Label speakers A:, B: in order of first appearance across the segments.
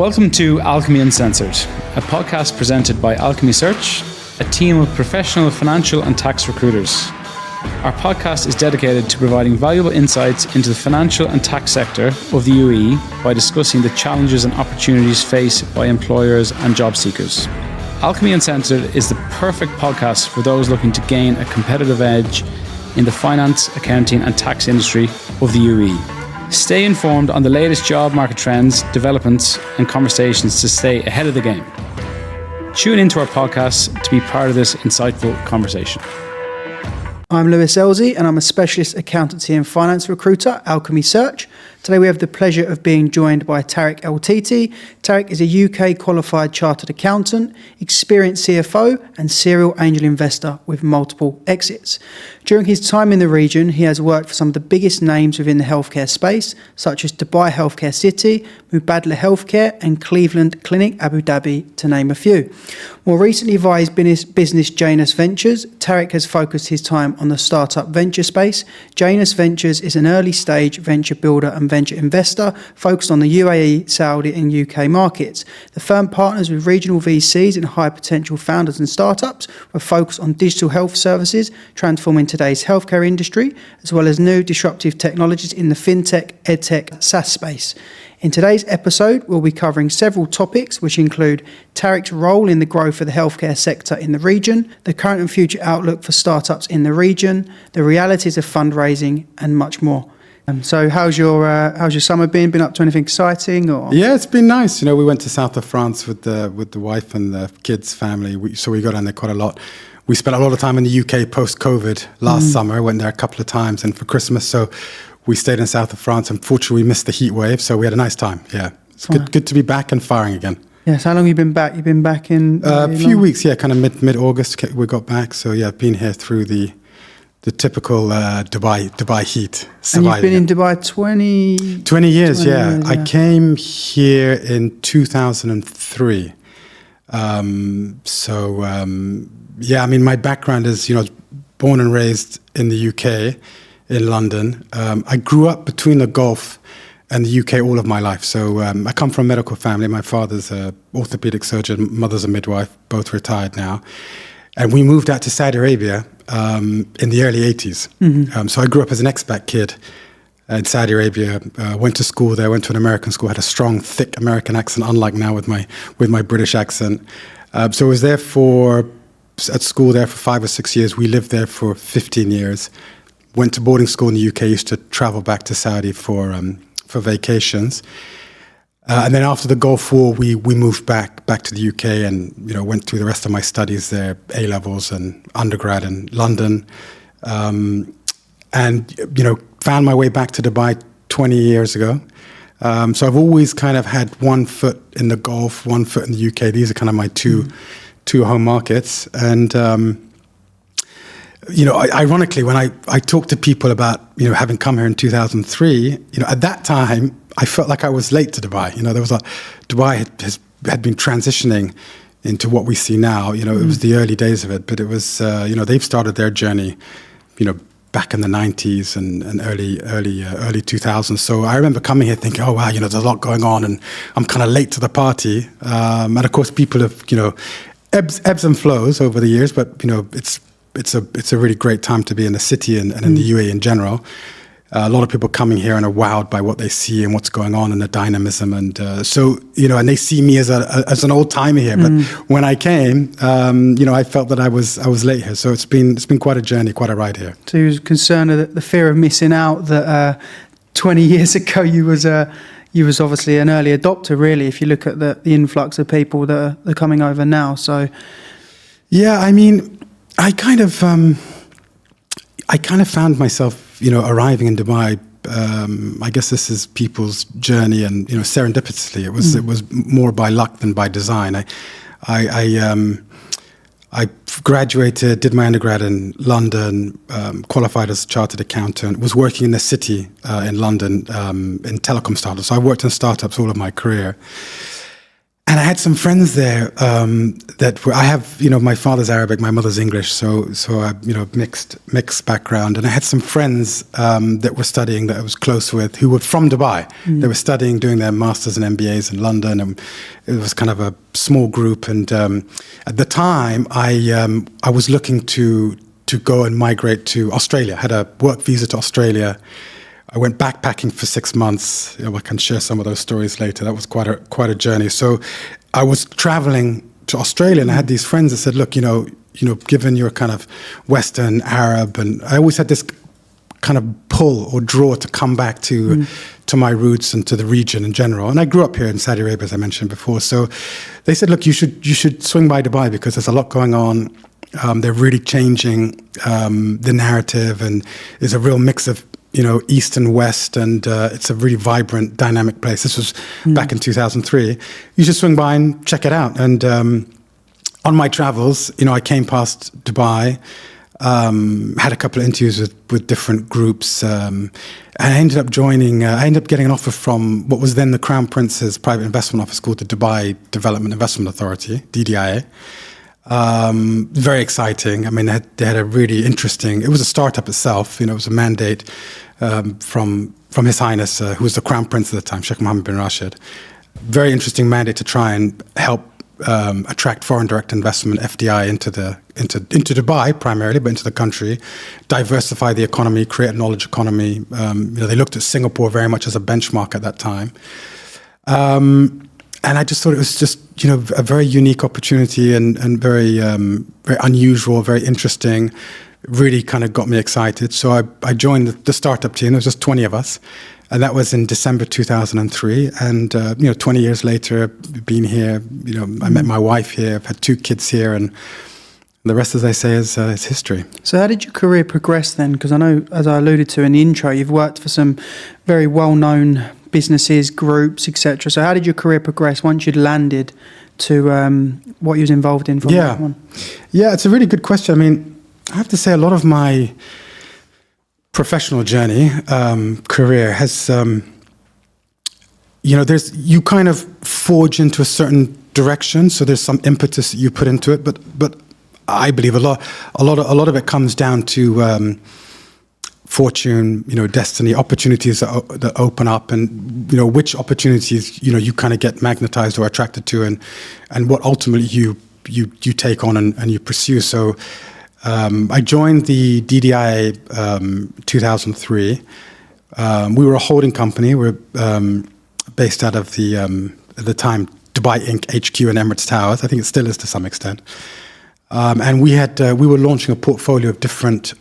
A: Welcome to Alchemy Uncensored, a podcast presented by Alchemy Search, a team of professional financial and tax recruiters. Our podcast is dedicated to providing valuable insights into the financial and tax sector of the UAE by discussing the challenges and opportunities faced by employers and job seekers. Alchemy Uncensored is the perfect podcast for those looking to gain a competitive edge in the finance, accounting and tax industry of the UAE. Stay informed on the latest job market trends, developments and conversations to stay ahead of the game. Tune into our podcast to be part of this insightful conversation.
B: I'm Lewis Elsie and I'm a specialist accountancy and finance recruiter, Alchemy Search. Today we have the pleasure of being joined by Tariq El-Titi. Tariq is a UK qualified chartered accountant, experienced CFO and serial angel investor with multiple exits. During his time in the region, he has worked for some of the biggest names within the healthcare space, such as Dubai Healthcare City, Mubadala Healthcare and Cleveland Clinic Abu Dhabi, to name a few. More recently, via his business Janus Ventures, Tariq has focused his time on the startup venture space. Janus Ventures is an early stage venture builder and venture investor focused on the UAE, Saudi and UK markets. The firm partners with regional VCs and high potential founders and startups with focus on digital health services, transforming today's healthcare industry, as well as new disruptive technologies in the fintech, edtech, SaaS space. In today's episode, we'll be covering several topics, which include Tariq's role in the growth of the healthcare sector in the region, the current and future outlook for startups in the region, the realities of fundraising, and much more. So how's your summer been? Been up to anything exciting? Or?
C: Yeah, it's been nice. You know, we went to south of France with the wife and the kids' family. So we got down there quite a lot. We spent a lot of time in the UK post-COVID last summer. Went there a couple of times and for Christmas. So we stayed in south of France. Unfortunately, we missed the heat wave, so we had a nice time. Yeah, it's good to be back and firing again.
B: Yes, how long have you been back? You've been back in...
C: a few weeks, yeah, kind of mid-August we got back. So yeah, I've been here through the typical Dubai heat.
B: And you've been in Dubai
C: 20 years, yeah. I came here in 2003. Yeah, I mean, my background is, born and raised in the UK, in London. I grew up between the Gulf and the UK all of my life. So I come from a medical family. My father's an orthopedic surgeon, mother's a midwife, both retired now. And we moved out to Saudi Arabia in the early 80s. Mm-hmm. So I grew up as an expat kid in Saudi Arabia, went to school there, went to an American school, had a strong, thick American accent, unlike now with my British accent. So I was there at school there for 5 or 6 years. We lived there for 15 years. Went to boarding school in the UK, used to travel back to Saudi for vacations. And then after the Gulf War, we moved back to the UK and, went through the rest of my studies there, A-levels and undergrad in London. And, found my way back to Dubai 20 years ago. So I've always kind of had one foot in the Gulf, one foot in the UK. These are kind of my two home markets. And, ironically, when I talk to people about, having come here in 2003, at that time, I felt like I was late to Dubai. There was Dubai had been transitioning into what we see now. It was the early days of it, but it was, they've started their journey, back in the 90s and early 2000s. So I remember coming here thinking, oh, wow, there's a lot going on and I'm kind of late to the party. And of course, people have, ebbs and flows over the years, but, it's a really great time to be in the city and in the UAE in general. A lot of people coming here and are wowed by what they see and what's going on and the dynamism. And and they see me as an old timer here. But when I came, I felt that I was late here. So it's been quite a journey, quite a ride here.
B: So you was concerned that the fear of missing out that 20 years ago you was obviously an early adopter, really, if you look at the influx of people that are coming over now. So
C: yeah, I mean, I kind of found myself, arriving in Dubai. I guess this is people's journey, and serendipitously, it was more by luck than by design. I graduated, did my undergrad in London, qualified as a chartered accountant, was working in the city in London in telecom startups. So I worked in startups all of my career. And I had some friends there that were, I have, my father's Arabic, my mother's English, so I, mixed background. And I had some friends that were studying that I was close with who were from Dubai. They were studying, doing their masters and MBAs in London, and it was kind of a small group. And at the time, I was looking to go and migrate to Australia. I had a work visa to Australia. I went backpacking for 6 months. I can share some of those stories later. That was quite a journey. So I was traveling to Australia, and I had these friends that said, "Look, given your kind of Western Arab," and I always had this kind of pull or draw to come back to my roots and to the region in general. And I grew up here in Saudi Arabia, as I mentioned before. So they said, "Look, you should swing by Dubai because there's a lot going on. They're really changing the narrative, and there's a real mix of East and West, and it's a really vibrant, dynamic place." This was back in 2003. You should swing by and check it out. And on my travels, I came past Dubai, had a couple of interviews with different groups, and I ended up getting an offer from what was then the Crown Prince's private investment office called the Dubai Development Investment Authority, DDIA. Very exciting. I mean, they had a really interesting, it was a startup itself, it was a mandate from His Highness, who was the Crown Prince at the time, Sheikh Mohammed bin Rashid. Very interesting mandate to try and help attract foreign direct investment, FDI, into Dubai primarily, but into the country, diversify the economy, create a knowledge economy. They looked at Singapore very much as a benchmark at that time. And I just thought it was just, a very unique opportunity and very, very unusual, very interesting, really kind of got me excited. So I joined the startup team. There was just 20 of us. And that was in December 2003. And, 20 years later, being here, I met my wife here. I've had 2 kids here. And the rest, as I say, is history.
B: So how did your career progress then? Because I know, as I alluded to in the intro, you've worked for some very well-known businesses, groups, etc. So how did your career progress once you'd landed to what you was involved in from that one?
C: Yeah, it's a really good question. I mean, I have to say a lot of my professional journey, career has, you kind of forge into a certain direction. So there's some impetus that you put into it, but I believe a lot of it comes down to fortune, destiny, opportunities that open up, and which opportunities you kind of get magnetized or attracted to, and what ultimately you take on and you pursue. So I joined the DDI 2003. We were a holding company. We're based out of the at the time Dubai Inc. HQ in Emirates Towers. I think it still is to some extent. And we were launching a portfolio of different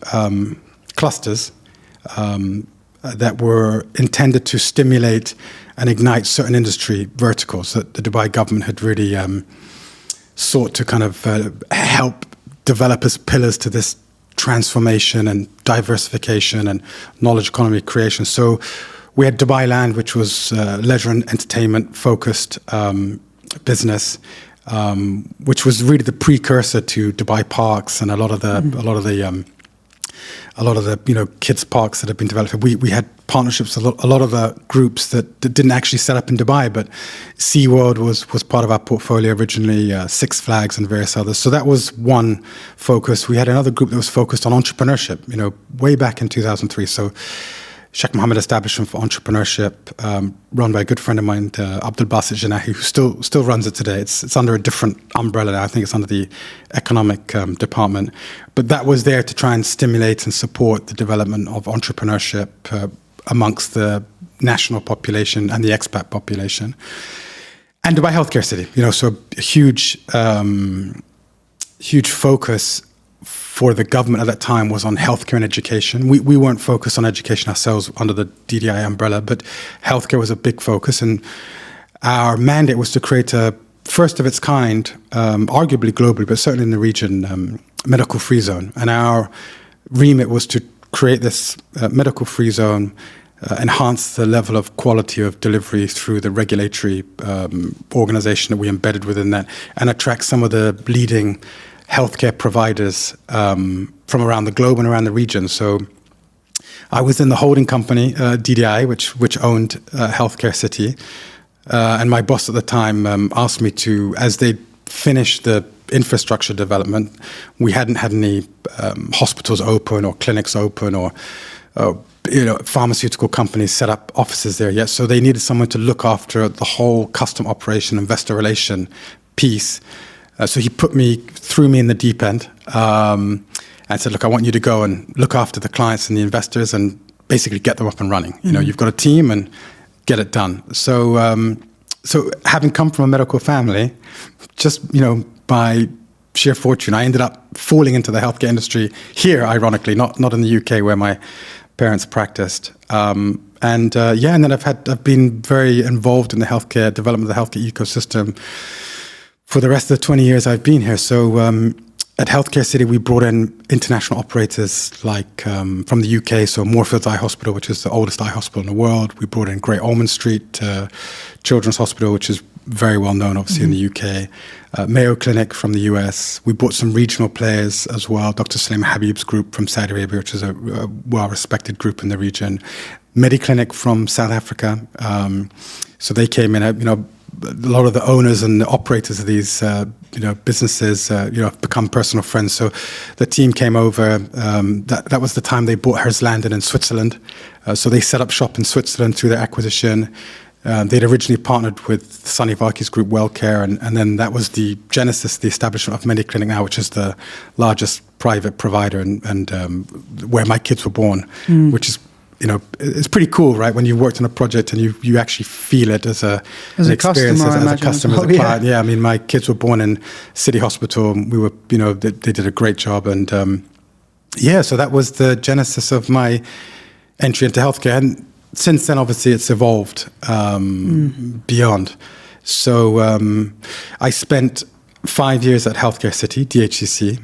C: clusters that were intended to stimulate and ignite certain industry verticals that the Dubai government had really sought to kind of help develop as pillars to this transformation and diversification and knowledge economy creation. So we had Dubai Land, which was leisure and entertainment focused business, which was really the precursor to Dubai Parks and a lot of the kids parks that have been developed. We had partnerships with a lot of the groups that didn't actually set up in Dubai, but SeaWorld was part of our portfolio originally, Six Flags and various others. So that was one focus. We had another group that was focused on entrepreneurship, way back in 2003. So Sheikh Mohammed Establishment for Entrepreneurship, run by a good friend of mine, Abdul Basit Janahi, who still runs it today. It's under a different umbrella now. I think it's under the economic department. But that was there to try and stimulate and support the development of entrepreneurship amongst the national population and the expat population. And Dubai Healthcare City, so a huge focus for the government at that time was on healthcare and education. We weren't focused on education ourselves under the DDI umbrella, but healthcare was a big focus. And our mandate was to create a first of its kind, arguably globally, but certainly in the region, medical-free zone. And our remit was to create this medical-free zone, enhance the level of quality of delivery through the regulatory organization that we embedded within that, and attract some of the leading healthcare providers from around the globe and around the region. So I was in the holding company, DDI, which owned Healthcare City. And my boss at the time asked me to, as they finished the infrastructure development, we hadn't had any hospitals open or clinics open or pharmaceutical companies set up offices there yet. So they needed someone to look after the whole custom operation, investor relation piece. So he threw me in the deep end and said, look, I want you to go and look after the clients and the investors and basically get them up and running. You've got a team and get it done. So having come from a medical family, just, by sheer fortune, I ended up falling into the healthcare industry here, ironically, not in the UK where my parents practiced. And then I've been very involved in the healthcare development of the healthcare ecosystem for the rest of the 20 years I've been here. So at Healthcare City, we brought in international operators like from the UK, so Moorfields Eye Hospital, which is the oldest eye hospital in the world. We brought in Great Ormond Street Children's Hospital, which is very well known, obviously, in the UK. Mayo Clinic from the US. We brought some regional players as well. Dr. Salim Habib's group from Saudi Arabia, which is a well-respected group in the region. Mediclinic from South Africa. So they came in, a lot of the owners and the operators of these, businesses, have become personal friends. So the team came over. That was the time they bought Herzlanden in Switzerland. So they set up shop in Switzerland through their acquisition. They'd originally partnered with Sunny Varkey's group WellCare, and then that was the genesis, the establishment of Mediclinic now, which is the largest private provider and where my kids were born, which is, it's pretty cool, right? When you worked on a project and you actually feel it as an experience, as a customer, as a client. Yeah, I mean, my kids were born in City Hospital. We were, they did a great job. And so that was the genesis of my entry into healthcare. And since then, obviously, it's evolved beyond. So I spent 5 years at Healthcare City, DHCC,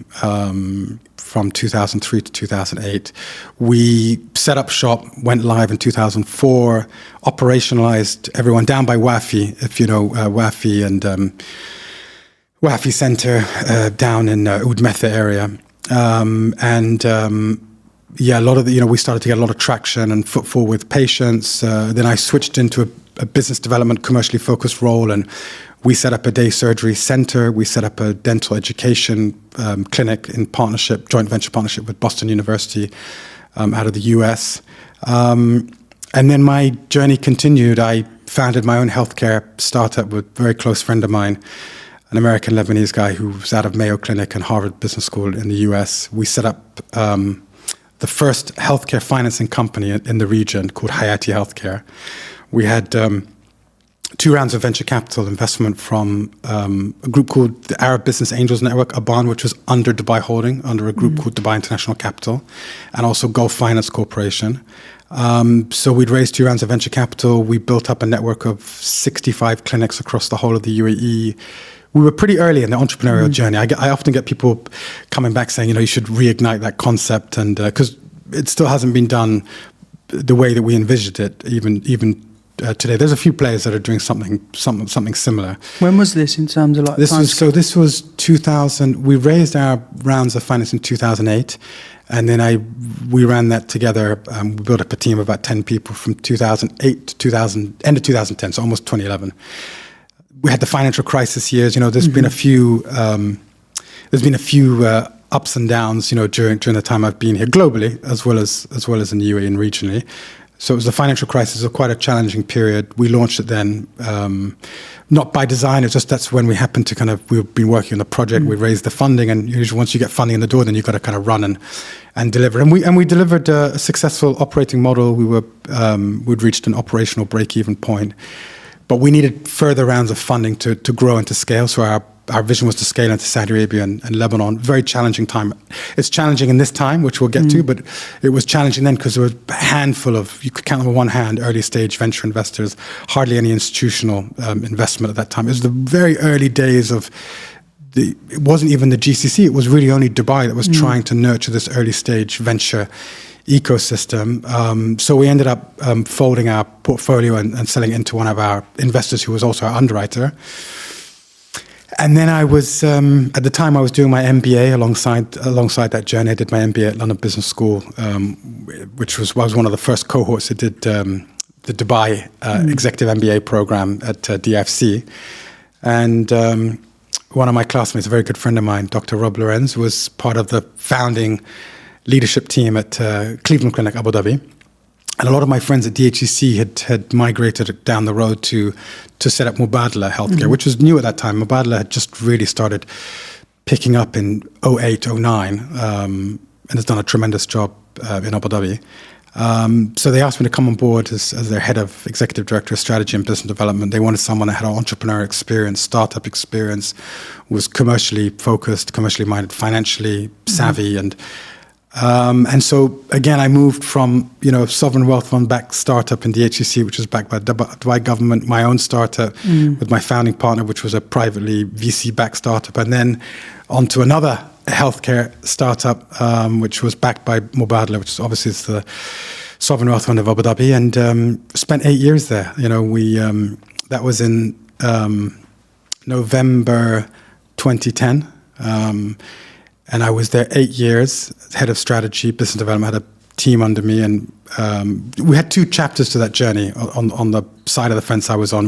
C: from 2003 to 2008. We set up shop, went live in 2004, operationalized everyone down by Wafi, if you know Wafi and Wafi Center down in Oud Metha area. A lot of we started to get a lot of traction and footfall with patients. Then I switched into a business development, commercially focused role, and we set up a day surgery center. We set up a dental education clinic in joint venture partnership with Boston University out of the US. And then my journey continued. I founded my own healthcare startup with a very close friend of mine, an American Lebanese guy who was out of Mayo Clinic and Harvard Business School in the US. We set up the first healthcare financing company in the region called Hayati Healthcare. We had 2 rounds of venture capital investment from a group called the Arab Business Angels Network, ABAN, which was under Dubai Holding, under a group called Dubai International Capital, and also Gulf Finance Corporation. So we'd raised 2 rounds of venture capital. We built up a network of 65 clinics across the whole of the UAE. We were pretty early in the entrepreneurial journey. I often get people coming back saying, you should reignite that concept, and because it still hasn't been done the way that we envisioned it, even today. There's a few players that are doing something similar.
B: When was this in terms of like
C: this was 2000. We raised our rounds of finance in 2008, and then we ran that together. We built up a team of about 10 people from 2008 to end of 2010, so almost 2011. We had the financial crisis years. There's been a few. There's been a few ups and downs. During the time I've been here, globally as well as in the UAE and regionally. So it was the financial crisis, of quite a challenging period. We launched it then, not by design. It's just that's when we happened to we've been working on the project. We raised the funding, and usually once you get funding in the door, then you've got to kind of run and deliver. And we delivered a successful operating model. We'd reached an operational break-even point. But we needed further rounds of funding to grow and to scale. So our vision was to scale into Saudi Arabia and Lebanon. Very challenging time. It's challenging in this time, which we'll get to, but it was challenging then because there was a handful of, you could count them on one hand, early stage venture investors, hardly any institutional investment at that time. It was the very early days of it wasn't even the GCC. It was really only Dubai that was trying to nurture this early stage venture ecosystem. So we ended up folding our portfolio and selling it into one of our investors who was also our underwriter. And then I was, at the time I was doing my MBA alongside that journey. I did my MBA at London Business School, which was one of the first cohorts that did the Dubai Executive MBA program at DFC. And one of my classmates, a very good friend of mine, Dr. Rob Lorenz, was part of the founding leadership team at Cleveland Clinic, Abu Dhabi. And a lot of my friends at DHEC had migrated down the road to set up Mubadala Healthcare, which was new at that time. Mubadala had just really started picking up in 08, 09, and has done a tremendous job in Abu Dhabi. So they asked me to come on board as their head of executive director of strategy and business development. They wanted someone that had entrepreneur experience, startup experience, was commercially focused, commercially minded, financially savvy, and so again, I moved from sovereign wealth fund backed startup in DHEC, which was backed by Dubai government, my own startup with my founding partner, which was a privately VC backed startup, and then onto another healthcare startup, which was backed by Mubadala, which obviously is the sovereign wealth fund of Abu Dhabi, and spent 8 years there. That was in November 2010. And I was there 8 years, head of strategy, business development, had a team under me. And we had 2 chapters to that journey on the side of the fence I was on.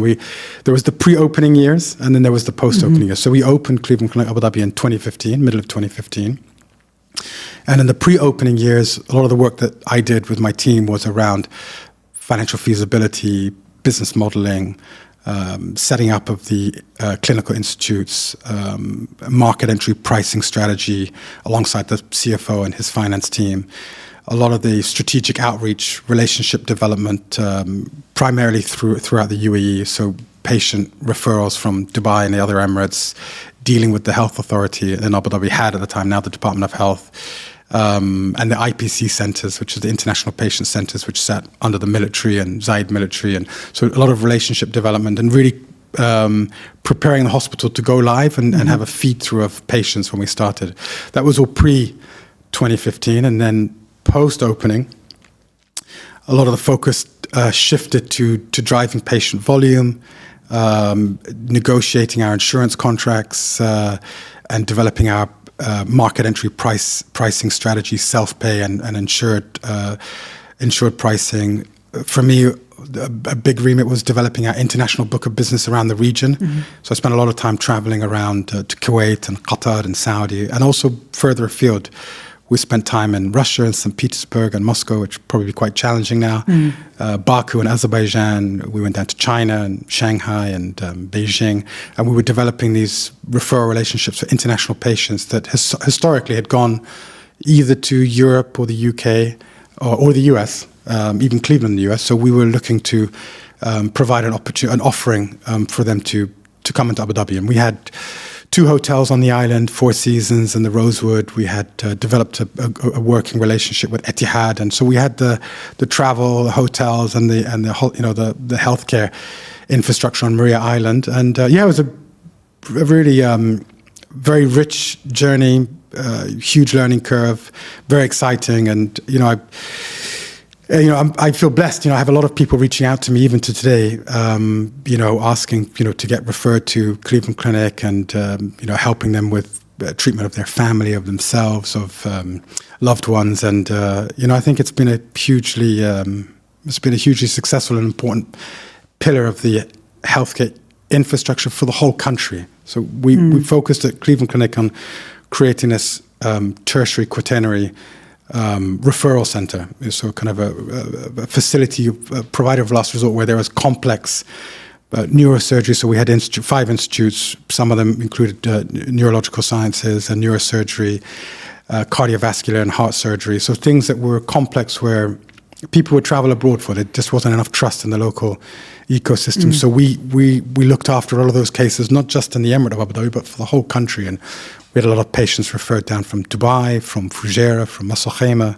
C: There was the pre-opening years, and then there was the post-opening years. So we opened Cleveland Clinic Abu Dhabi in 2015, middle of 2015. And in the pre-opening years, a lot of the work that I did with my team was around financial feasibility, business modeling, setting up of the clinical institutes, market entry pricing strategy alongside the CFO and his finance team, a lot of the strategic outreach, relationship development, primarily throughout the UAE, so patient referrals from Dubai and the other Emirates, dealing with the health authority in Abu Dhabi had at the time, now the Department of Health, and the IPC centers, which is the International Patient Centers, which sat under the military and Zayed military. And so a lot of relationship development and really preparing the hospital to go live and have a feed through of patients when we started. That was all pre-2015. And then post-opening, a lot of the focus shifted to driving patient volume, negotiating our insurance contracts, and developing our market entry pricing strategy, self-pay and insured pricing. For me, a big remit was developing our international book of business around the region. So I spent a lot of time traveling around to Kuwait and Qatar and Saudi, and also further afield. We spent time in Russia and St. Petersburg and Moscow, which would probably be quite challenging now. Baku and Azerbaijan. We went down to China and Shanghai and Beijing. And we were developing these referral relationships with international patients that historically had gone either to Europe or the UK or the US, even Cleveland in the US. So we were looking to provide an offering for them to come into Abu Dhabi. And we had 2 hotels on the island, 4 Seasons and the Rosewood. We had developed a working relationship with Etihad, and so we had the travel, the hotels, and the healthcare infrastructure on Maria Island. And it was a really very rich journey, huge learning curve, very exciting. And I feel blessed. I have a lot of people reaching out to me even to today, asking, to get referred to Cleveland Clinic and, helping them with treatment of their family, of themselves, of loved ones. And, I think it's been a hugely successful and important pillar of the healthcare infrastructure for the whole country. So we focused at Cleveland Clinic on creating this tertiary quaternary referral center, so kind of a facility, a provider of last resort where there was complex neurosurgery. So we had 5 institutes. Some of them included neurological sciences and neurosurgery, cardiovascular and heart surgery. So things that were complex where people would travel abroad for. There just wasn't enough trust in the local ecosystem. So we looked after all of those cases, not just in the Emirate of Abu Dhabi, but for the whole country. And we had a lot of patients referred down from Dubai, from Fujairah, from Ras Al Khaimah.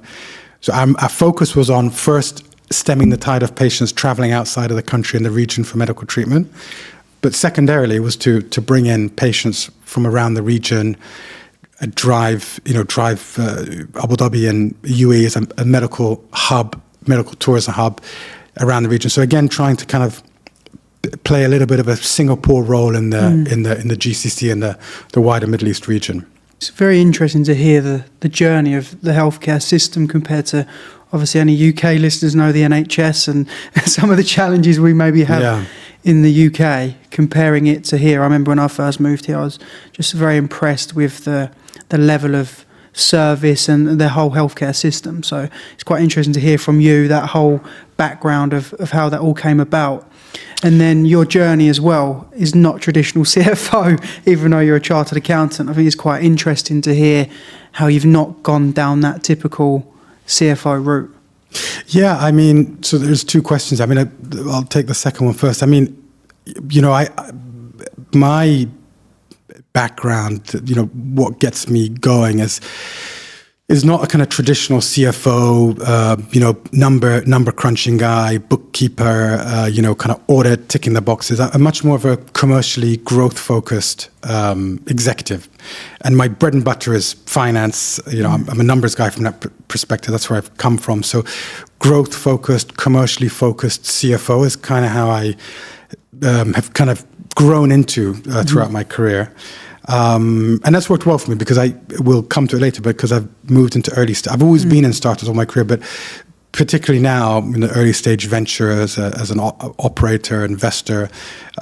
C: So our focus was on first stemming the tide of patients traveling outside of the country and the region for medical treatment. But secondarily was to bring in patients from around the region, drive Abu Dhabi and UAE as a medical hub, medical tourism hub around the region. So again, trying to kind of play a little bit of a Singapore role in the GCC and the wider Middle East region.
B: It's very interesting to hear the journey of the healthcare system compared to, obviously, only UK listeners know the NHS and some of the challenges we maybe have in the UK, comparing it to here. I remember when I first moved here, I was just very impressed with the level of service and the whole healthcare system. So it's quite interesting to hear from you that whole background of how that all came about. And then your journey as well is not traditional CFO, even though you're a chartered accountant. I think it's quite interesting to hear how you've not gone down that typical CFO route.
C: Yeah, I mean, so there's two questions. I mean, I'll take the second one first. I mean, my background, what gets me going is not a kind of traditional CFO, number crunching guy, bookkeeper, kind of audit, ticking the boxes. I'm much more of a commercially growth focused executive. And my bread and butter is finance. I'm a numbers guy from that perspective. That's where I've come from. So growth focused, commercially focused CFO is kind of how I have kind of grown into throughout my career. And that's worked well for me because I will come to it later, but because I've moved into I've always been in startups all my career, but particularly now in the early stage venture as an operator, investor,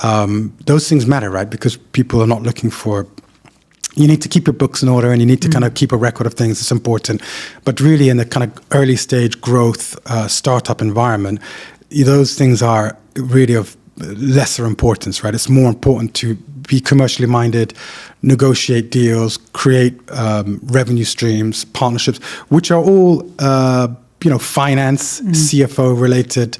C: those things matter, right? Because people are not looking for, you need to keep your books in order and you need to kind of keep a record of things. It's important. But really in the kind of early stage growth startup environment, those things are really of lesser importance, right? It's more important to be commercially minded, negotiate deals, create revenue streams, partnerships, which are all finance, CFO related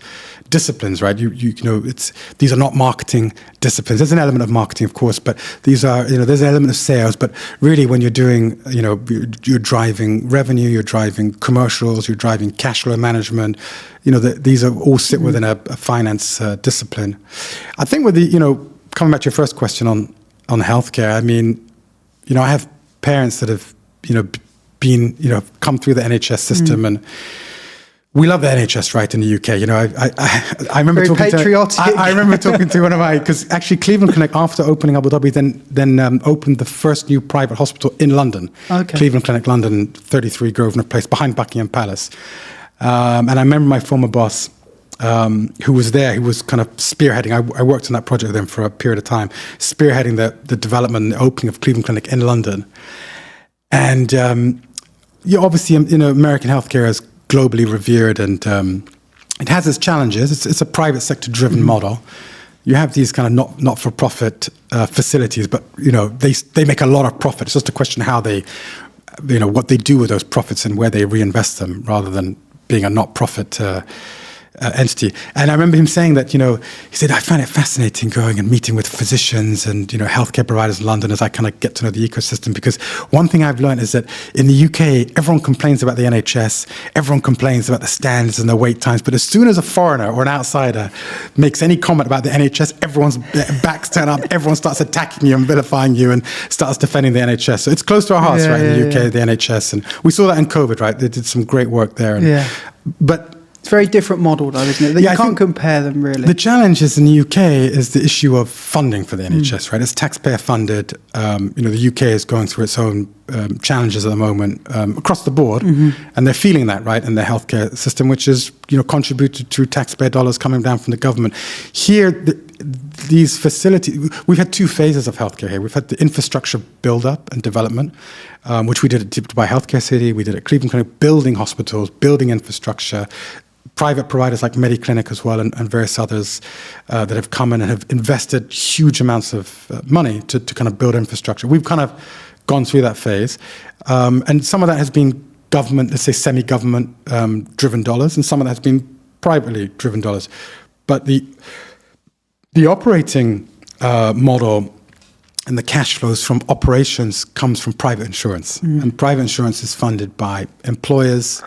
C: disciplines, right? These are not marketing disciplines. There's an element of marketing, of course, but these are, there's an element of sales. But really, when you're doing, you're driving revenue, you're driving commercials, you're driving cash flow management. These are all sit within a finance discipline. I think with coming back to your first question on healthcare, I mean, I have parents that have, been, come through the NHS system and we love the NHS, right, in the UK. I remember
B: very
C: talking
B: patriotic.
C: I remember talking to one of because actually Cleveland Clinic, after opening Abu Dhabi, then opened the first new private hospital in London.
B: Okay.
C: Cleveland Clinic London, 33 Grosvenor Place, behind Buckingham Palace. And I remember my former boss, who was there, who was kind of spearheading. I worked on that project with him for a period of time, spearheading the development and the opening of Cleveland Clinic in London. And obviously, American healthcare is globally revered, and it has its challenges. It's a private sector driven model. You have these kind of not for profit facilities, but they make a lot of profit. It's just a question of how they, what they do with those profits and where they reinvest them, rather than being a not profit entity. And I remember him saying that, he said, I find it fascinating going and meeting with physicians and, healthcare providers in London as I kind of get to know the ecosystem. Because one thing I've learned is that in the UK, everyone complains about the NHS, everyone complains about the standards and the wait times. But as soon as a foreigner or an outsider makes any comment about the NHS, everyone's backs turn up, everyone starts attacking you and vilifying you and starts defending the NHS. So it's close to our hearts, right, in the UK, the NHS. And we saw that in COVID, right? They did some great work there. And, but
B: it's a very different model, though, isn't it? You can't compare them, really.
C: The challenge is in the UK is the issue of funding for the NHS, right? It's taxpayer funded. The UK is going through its own challenges at the moment across the board, and they're feeling that, right, in the healthcare system, which is, contributed to taxpayer dollars coming down from the government. Here, these facilities, we've had two phases of healthcare here. We've had the infrastructure build-up and development, which we did at Dubai Healthcare City, we did at Cleveland Clinic, building hospitals, building infrastructure, private providers like MediClinic as well, and various others that have come in and have invested huge amounts of money to kind of build infrastructure. We've kind of gone through that phase. And some of that has been government, let's say semi-government driven dollars, and some of that has been privately driven dollars. But the operating model and the cash flows from operations comes from private insurance. And private insurance is funded by employers,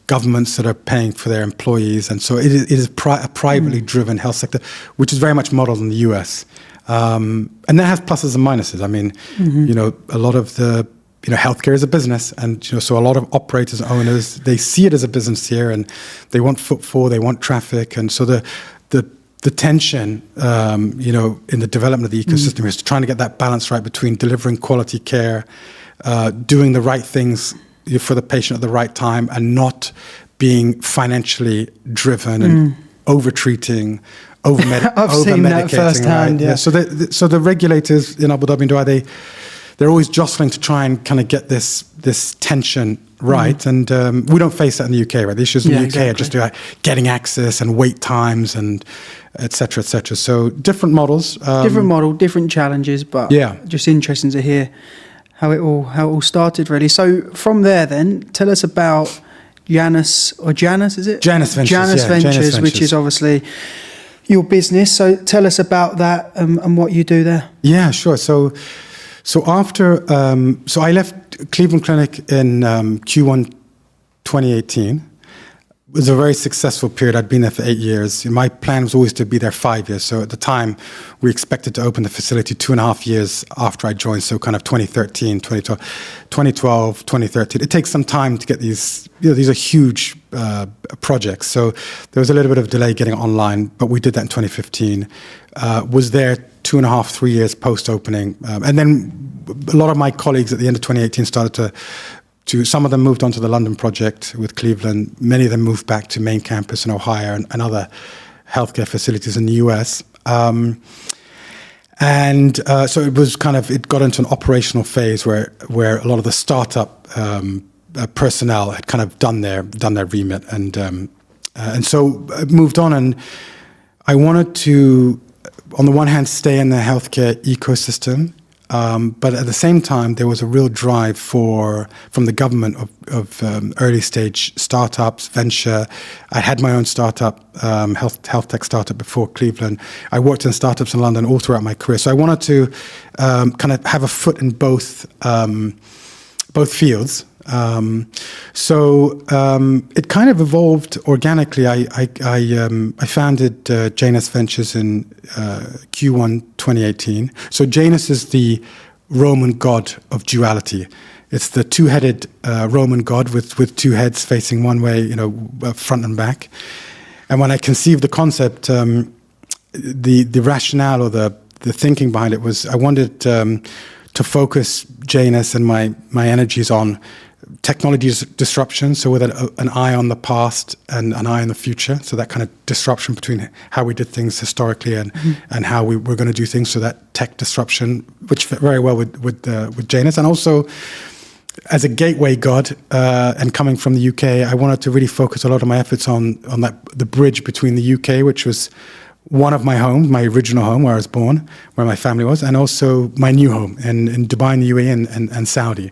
C: governments that are paying for their employees. And so it is a privately driven health sector, which is very much modeled in the US. And that has pluses and minuses. I mean, a lot of the, healthcare is a business. And, so a lot of operators and owners, they see it as a business here and they want footfall, they want traffic. And so the the tension, in the development of the ecosystem is trying to get that balance right between delivering quality care, doing the right things for the patient at the right time, and not being finaally driven and over-treating,
B: I've seen that firsthand.
C: Right?
B: Yeah.
C: So the regulators in Abu Dhabi and Dubai, they're always jostling to try and kind of get this tension right, and we don't face that in the UK, right? The issues in the UK are just about getting access and wait times and et cetera, et cetera. So different models,
B: different challenges, but just interesting to hear how it all started, really. So from there, then tell us about Janus, is it?
C: Janus Ventures.
B: Janus Ventures, which is obviously your business. So tell us about that and what you do there.
C: Yeah, sure. So after, I left Cleveland Clinic in Q1 2018. It was a very successful period. I'd been there for 8 years. My plan was always to be there 5 years. So at the time, we expected to open the facility 2.5 years after I joined. So kind of 2013, 2012, 2013. It takes some time to get these, these are huge projects. So there was a little bit of delay getting it online, but we did that in 2015. Was there 2.5, 3 years post-opening. And then a lot of my colleagues at the end of 2018 started to some of them moved on to the London project with Cleveland. Many of them moved back to main campus in Ohio and other healthcare facilities in the US. So it was it got into an operational phase where a lot of the startup personnel had kind of done their remit, and so I moved on, and I wanted to, on the one hand, stay in the healthcare ecosystem. But at the same time, there was a real drive from the government of early stage startups, venture. I had my own startup, health tech startup before Cleveland. I worked in startups in London all throughout my career. So I wanted to kind of have a foot in both fields. It kind of evolved organically. I founded Janus Ventures in Q1 2018. So Janus is the Roman god of duality. It's the two-headed Roman god with two heads facing one way, front and back. And when I conceived the concept, the rationale or the thinking behind it was I wanted to focus Janus and my energies on technology disruption, so with an eye on the past and an eye on the future. So that kind of disruption between how we did things historically and how we were going to do things. So that tech disruption, which fit very well with Janus, and also as a gateway god and coming from the UK, I wanted to really focus a lot of my efforts on the bridge between the UK, which was one of my homes, my original home where I was born, where my family was, and also my new home in Dubai and the UAE and Saudi.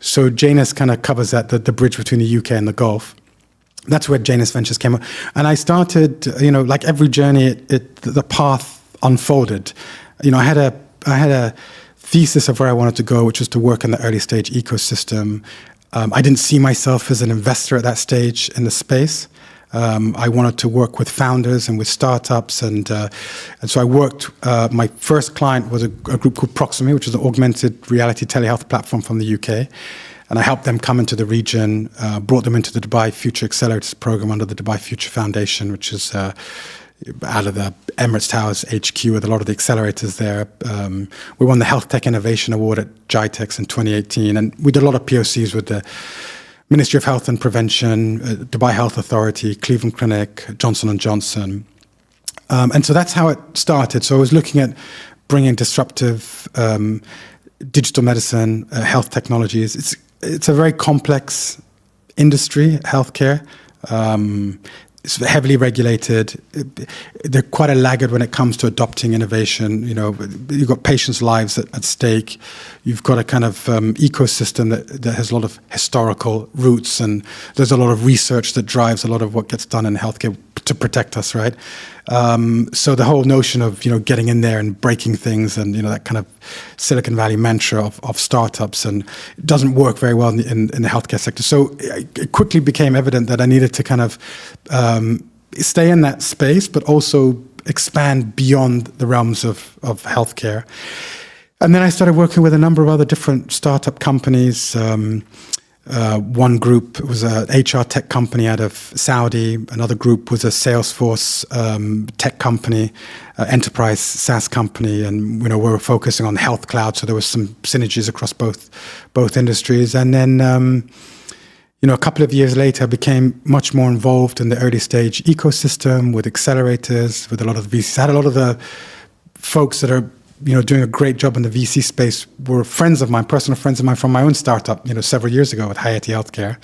C: So Janus kind of covers that, the bridge between the UK and the Gulf. That's where Janus Ventures came up. And I started, like every journey, the path unfolded. I had a thesis of where I wanted to go, which was to work in the early stage ecosystem. I didn't see myself as an investor at that stage in the space. I wanted to work with founders and with startups, and so I worked. My first client was a group called Proximy, which is an augmented reality telehealth platform from the UK, and I helped them come into the region, brought them into the Dubai Future Accelerators program under the Dubai Future Foundation, which is out of the Emirates Towers HQ with a lot of the accelerators there. We won the Health Tech Innovation Award at GITEX in 2018, and we did a lot of POCs with the Ministry of Health and Prevention, Dubai Health Authority, Cleveland Clinic, Johnson & Johnson. And so that's how it started. So I was looking at bringing disruptive digital medicine, health technologies. It's a very complex industry, healthcare. It's heavily regulated. They're quite a laggard when it comes to adopting innovation. You've got patients' lives at stake. You've got a kind of ecosystem that has a lot of historical roots, and there's a lot of research that drives a lot of what gets done in healthcare to protect us, right? So the whole notion of getting in there and breaking things, and that kind of Silicon Valley mantra of startups, and it doesn't work very well in the healthcare sector. So it quickly became evident that I needed to kind of stay in that space, but also expand beyond the realms of healthcare. And then I started working with a number of other different startup companies. One group was an HR tech company out of Saudi. Another group was a Salesforce tech company, enterprise SaaS company, and we were focusing on health cloud. So there was some synergies across both industries. And then a couple of years later, I became much more involved in the early stage ecosystem with accelerators, with a lot of VCs. I had a lot of the folks that are doing a great job in the VC space were friends of mine, personal friends of mine from my own startup, several years ago with Hayati Healthcare.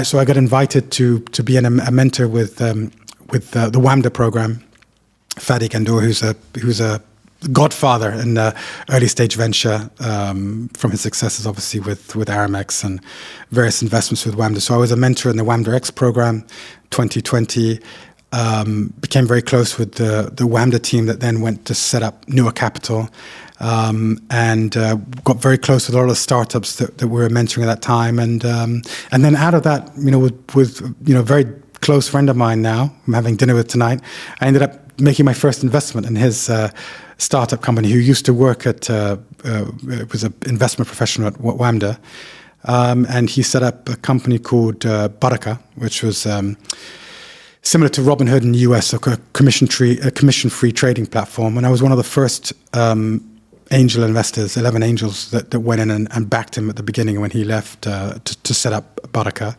C: So I got invited to be a mentor with the WAMDA program. Tariq Andour, who's a godfather in the early stage venture, from his successes obviously with Aramex and various investments with WAMDA. So I was a mentor in the WAMDA X program, 2020. Became very close with the WAMDA team that then went to set up Newer Capital, and got very close with a lot of startups that we were mentoring at that time. And then out of that, with a very close friend of mine now, I'm having dinner with tonight, I ended up making my first investment in his startup company, who used to work at, was an investment professional at WAMDA. And he set up a company called Baraka, which was similar to Robinhood in the US, so a commission-free trading platform. And I was one of the first angel investors, 11 angels that went in and backed him at the beginning when he left to set up Baraka.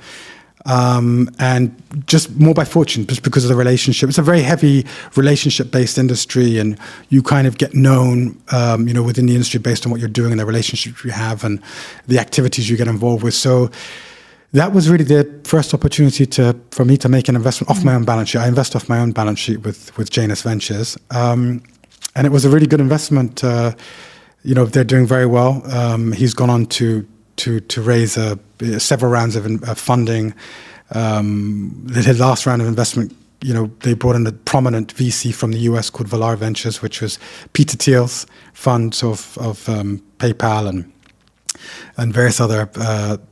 C: And just more by fortune, just because of the relationship. It's a very heavy relationship-based industry, and you kind of get known, within the industry based on what you're doing and the relationships you have and the activities you get involved with. So that was really the first opportunity for me to make an investment off my own balance sheet. I invest off my own balance sheet with Janus Ventures. And it was a really good investment. They're doing very well. He's gone on to raise several rounds of funding. His last round of investment, they brought in a prominent VC from the US called Valar Ventures, which was Peter Thiel's fund of PayPal and various other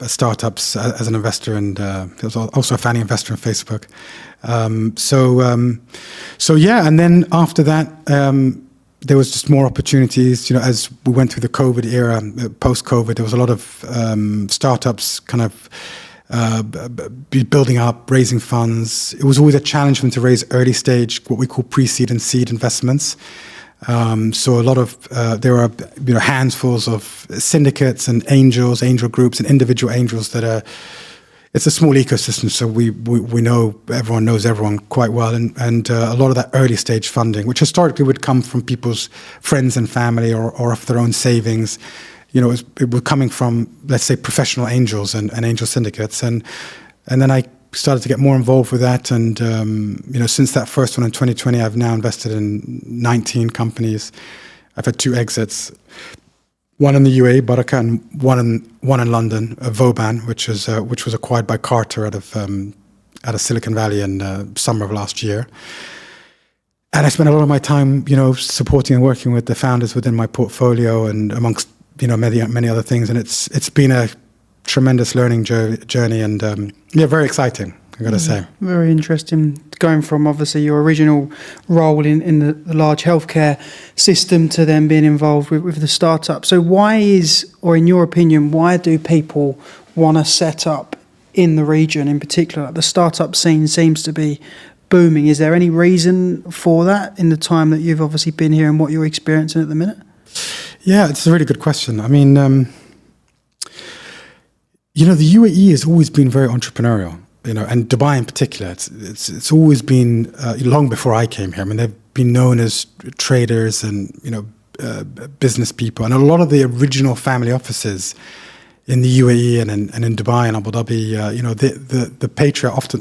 C: startups as an investor, and he was also a founding investor in Facebook. And then after that, there was just more opportunities. As we went through the COVID era, post-COVID, there was a lot of startups kind of building up, raising funds. It was always a challenge for them to raise early stage, what we call pre-seed and seed investments. So a lot of there are handfuls of syndicates and angel groups and individual angels that are. It's a small ecosystem, so we know everyone knows everyone quite well, and a lot of that early stage funding, which historically would come from people's friends and family or off their own savings, it was coming from, let's say, professional angels and angel syndicates, and then I started to get more involved with that, and since that first one in 2020, I've now invested in 19 companies. I've had 2 exits. One in the UAE, Baraka, and one in London, Vauban, which was acquired by Carter out of Silicon Valley in summer of last year. And I spent a lot of my time, supporting and working with the founders within my portfolio, and amongst many other things. And it's been a tremendous learning journey, and very exciting, I got to say.
B: Very interesting, going from obviously your original role in the large healthcare system to then being involved with the startup. So in your opinion, why do people want to set up in the region in particular? The startup scene seems to be booming. Is there any reason for that in the time that you've obviously been here and what you're experiencing at the minute?
C: Yeah, it's a really good question. I mean, the UAE has always been very entrepreneurial. And Dubai in particular, it's always been long before I came here. I mean, they've been known as traders and business people, and a lot of the original family offices in the UAE and in Dubai and Abu Dhabi, the patriarch,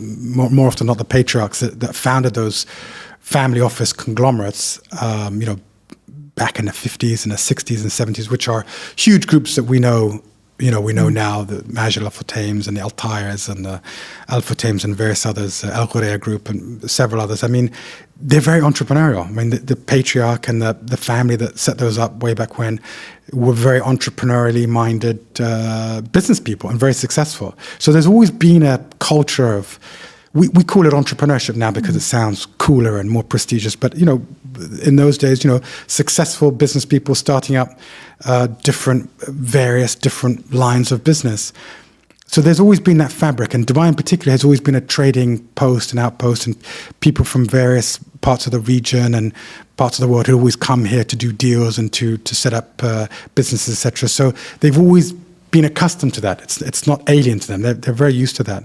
C: more often not the patriarchs that founded those family office conglomerates, back in the 50s and the 60s and 70s, which are huge groups that we know. We know now the Majid Al Futtaims and the Al-Tires and the Al Futtaims and various others, Al Ghurayya Group and several others. I mean, they're very entrepreneurial. I mean, the patriarch and the family that set those up way back when were very entrepreneurially minded business people and very successful. So there's always been a culture of, we call it entrepreneurship now because it sounds cooler and more prestigious, but in those days, successful business people starting up various different lines of business. So there's always been that fabric, and Dubai in particular has always been a trading post and outpost, and people from various parts of the region and parts of the world had always come here to do deals and to set up businesses, etc. So they've always been accustomed to that. It's not alien to them. They're very used to that.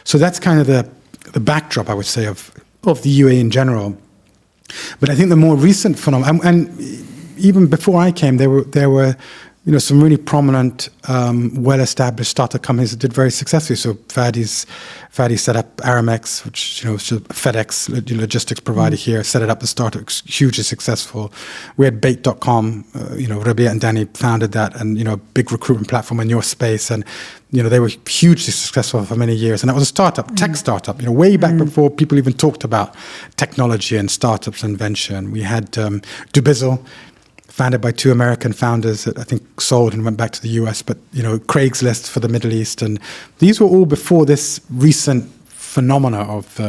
C: So that's kind of the backdrop, I would say, of the UAE in general. But I think the more recent phenomenon, and even before I came, there were some really prominent, well-established startup companies that did very successfully. So Fadi set up Aramex, which was a FedEx logistics provider here. Set it up as a startup, hugely successful. We had Bait.com. Rabia and Danny founded that, and a big recruitment platform in your space. And they were hugely successful for many years. And that was a startup, tech startup. Way back before people even talked about technology and startups and venture. And we had Dubizzle, founded by two American founders that I think sold and went back to the US, but Craigslist for the Middle East. And these were all before this recent phenomena of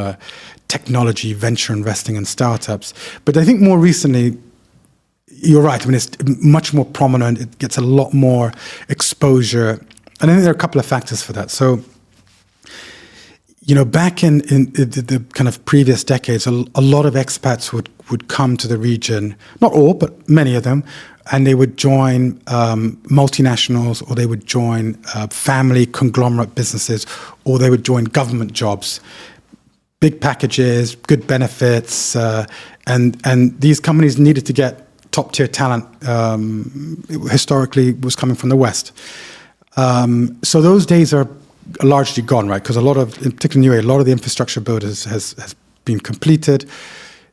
C: technology, venture investing and startups. But I think more recently, you're right, it's much more prominent. It gets a lot more exposure. And I think there are a couple of factors for that. So, back in the kind of previous decades, a lot of expats would come to the region, not all, but many of them, and they would join multinationals, or they would join family conglomerate businesses, or they would join government jobs. Big packages, good benefits, and these companies needed to get top-tier talent. Historically, was coming from the West. So those days are largely gone, right? Because in particular in UAE, a lot of the infrastructure build has been completed.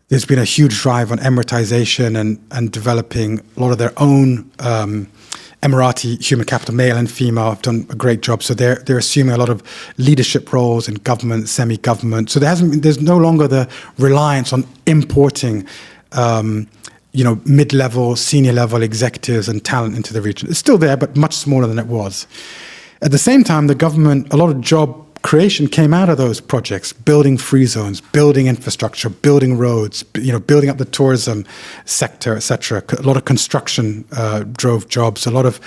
C: There's been a huge drive on Emiratization and developing a lot of their own Emirati human capital, male and female, have done a great job. So they're assuming a lot of leadership roles in government, semi-government. So there's no longer the reliance on importing mid-level, senior-level executives and talent into the region. It's still there, but much smaller than it was. At the same time, the government, a lot of job creation came out of those projects, building free zones, building infrastructure, building roads, building up the tourism sector, etc. A lot of construction drove jobs, a lot of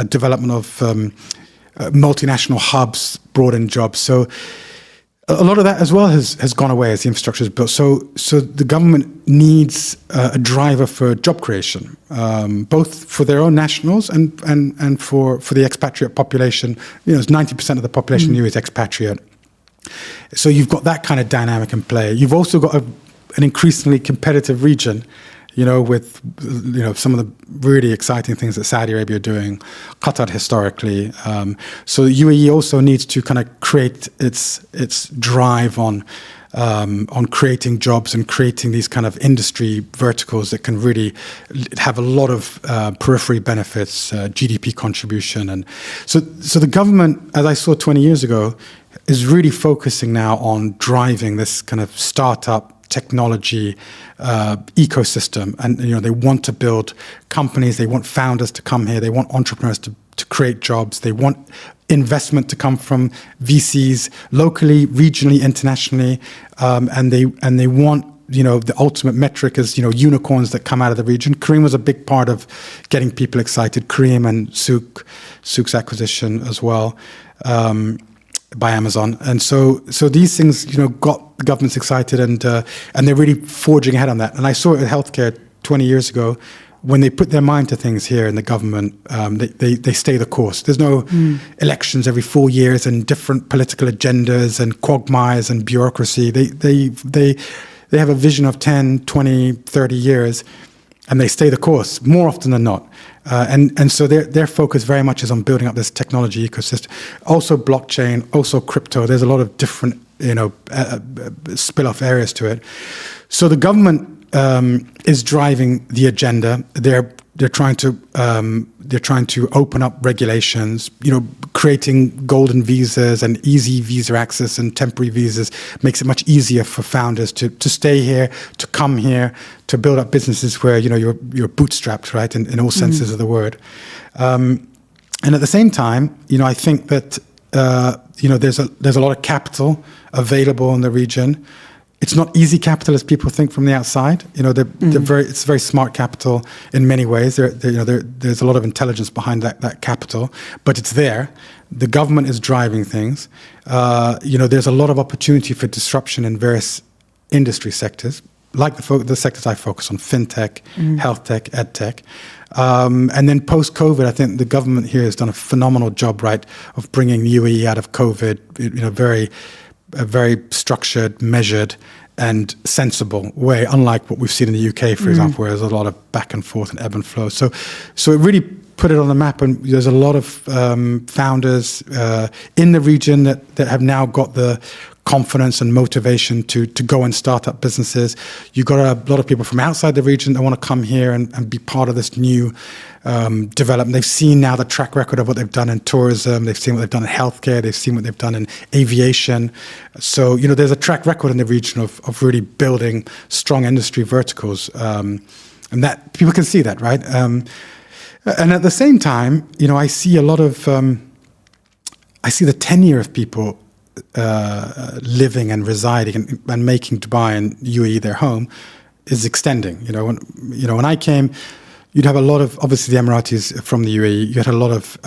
C: development of multinational hubs brought in jobs. So a lot of that as well has gone away as the infrastructure is built. So the government needs a driver for job creation, both for their own nationals and for the expatriate population. It's 90% of the population here is expatriate. So you've got that kind of dynamic in play. You've also got an increasingly competitive region, with some of the really exciting things that Saudi Arabia are doing, Qatar historically. So the UAE also needs to kind of create its drive on creating jobs and creating these kind of industry verticals that can really have a lot of periphery benefits, GDP contribution. And so the government, as I saw 20 years ago, is really focusing now on driving this kind of startup technology ecosystem. And they want to build companies, they want founders to come here, they want entrepreneurs to create jobs, they want investment to come from VCs locally, regionally, internationally, and they want the ultimate metric is unicorns that come out of the region. Careem was a big part of getting people excited. Careem and Souk's acquisition as well by Amazon, and so these things got the governments excited, and they're really forging ahead on that. And I saw it with healthcare 20 years ago. When they put their mind to things here in the government, they stay the course. There's no elections every 4 years and different political agendas and quagmires and bureaucracy. They have a vision of 10, 20, 30 years, and they stay the course more often than not. And so their focus very much is on building up this technology ecosystem. Also blockchain, also crypto. There's a lot of different spill-off areas to it. So the government is driving the agenda. They're trying to open up regulations. Creating golden visas and easy visa access and temporary visas makes it much easier for founders to stay here, to come here, to build up businesses where you're bootstrapped, right, in all senses of the word. And at the same time, I think that there's a lot of capital available in the region. it's not easy capital as people think from the outside. It's very smart capital in many ways. There's a lot of intelligence behind that capital, but it's there. The government is driving things. There's a lot of opportunity for disruption in various industry sectors, like the sectors I focus on: fintech, health tech, ed tech. And then post-COVID, I think the government here has done a phenomenal job, right, of bringing UAE out of COVID. A very structured, measured, and sensible way, unlike what we've seen in the UK, for example, where there's a lot of back and forth and ebb and flow. So it really put it on the map, and there's a lot of founders in the region that have now got the confidence and motivation to go and start up businesses. You've got a lot of people from outside the region that want to come here and be part of this new development. They've seen now the track record of what they've done in tourism. They've seen what they've done in healthcare. They've seen what they've done in aviation. So, there's a track record in the region of really building strong industry verticals. And that people can see that, right? And at the same time, I see a lot of, I see the tenure of people living and residing and making Dubai and UAE their home is extending. When I came, you'd have a lot of, obviously the Emiratis from the UAE, you had a lot of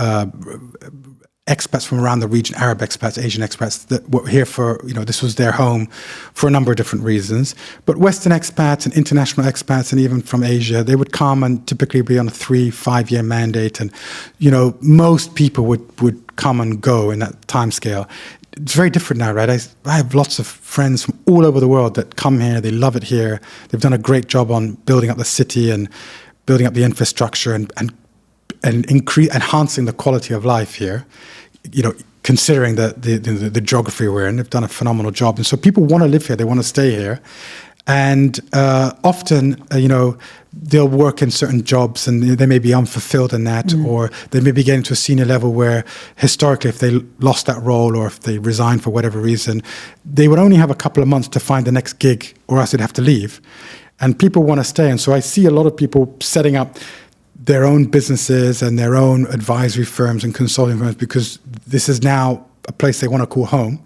C: expats from around the region, Arab expats, Asian expats that were here for, this was their home for a number of different reasons. But Western expats and international expats and even from Asia, they would come and typically be on a 3-5 year mandate. And, most people would come and go in that time scale. It's very different now, right? I have lots of friends from all over the world that come here. They love it here. They've done a great job on building up the city and building up the infrastructure and enhancing the quality of life here. Considering the geography we're in, they've done a phenomenal job. And so people want to live here. They want to stay here. And often, they'll work in certain jobs and they may be unfulfilled in that, or they may be getting to a senior level where historically, if they lost that role or if they resigned for whatever reason, they would only have a couple of months to find the next gig or else they'd have to leave. And people want to stay. And so I see a lot of people setting up their own businesses and their own advisory firms and consulting firms because this is now a place they want to call home.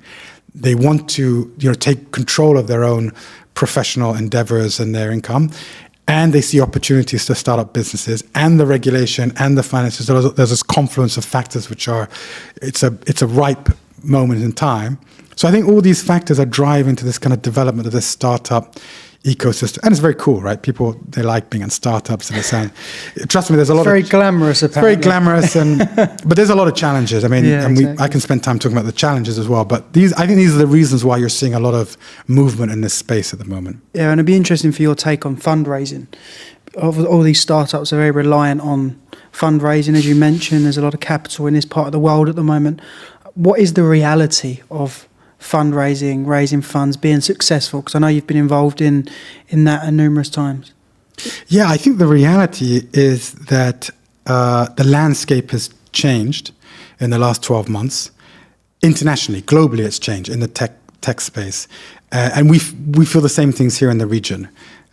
C: They want to, take control of their own professional endeavors and their income, and they see opportunities to start up businesses and the regulation and the finances. There's this confluence of factors which are, it's a ripe moment in time. So I think all these factors are driving to this kind of development of this startup ecosystem, and it's very cool, right? People, they like being in startups, and trust me, there's a lot
B: very glamorous.
C: Very
B: Apparently.
C: glamorous, but there's a lot of challenges. I mean,
B: exactly.
C: I can spend time talking about the challenges as well. But I think these are the reasons why you're seeing a lot of movement in this space at the moment.
B: Yeah, and it'd be interesting for your take on fundraising. All these startups are very reliant on fundraising, as you mentioned. There's a lot of capital in this part of the world at the moment. What is the reality of fundraising, raising funds, being successful? Because I know you've been involved in that numerous times.
C: Yeah, I think the reality is that the landscape has changed in the last 12 months. Internationally, globally, it's changed in the tech space. And we feel the same things here in the region.